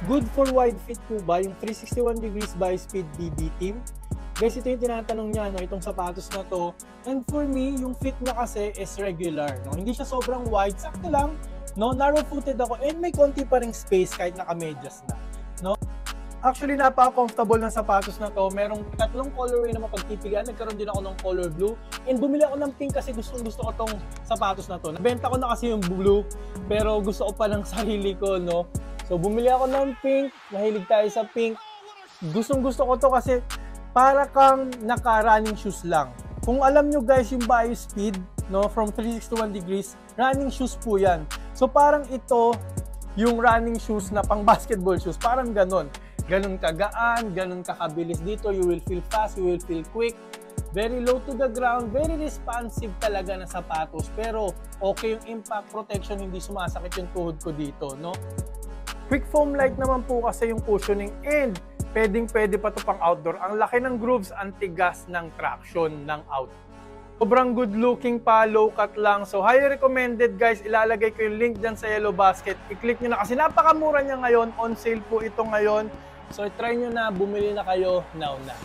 Good for wide fit po ba yung 361 degrees by Speed BB Team? Guys, ito yung tinatanong niya, no, itong sapatos na to. And for me, yung fit niya kasi is regular, no? Hindi siya sobrang wide, sakto lang, no? Narrow-footed ako and may konti pa ring space kahit naka-medyas na, no? Actually, napaka-comfortable ng sapatos na to. Merong tatlong colorway na mapagpipilian. Nagkaroon din ako ng color blue. And bumili ako ng pink kasi gusto ko tong sapatos na to. Nabenta ko na kasi yung blue, pero gusto ko pa ng sarili ko, no? So, bumili ako ng pink. Mahilig tayo sa pink. Gusto ko to kasi para kang naka-running shoes lang. Kung alam nyo guys, yung BioSpeed, no, from 361 degrees, running shoes po yan. So, parang ito, yung running shoes na pang basketball shoes, parang ganon. Ganon kagaan, ganon kakabilis dito. You will feel fast, you will feel quick. Very low to the ground, very responsive talaga na sapatos. Pero okay yung impact protection, hindi sumasakit yung tuhod ko dito, no? Quick foam light naman po kasi yung cushioning and pwede pa to pang outdoor. Ang laki ng grooves, anti-gas ng traction ng outdoor. Sobrang good looking pa, low cut lang. So highly recommended guys, ilalagay ko yung link dyan sa Yellow Basket. I-click nyo na kasi napakamura niya ngayon, on sale po ito ngayon. So try nyo na, bumili na kayo now na.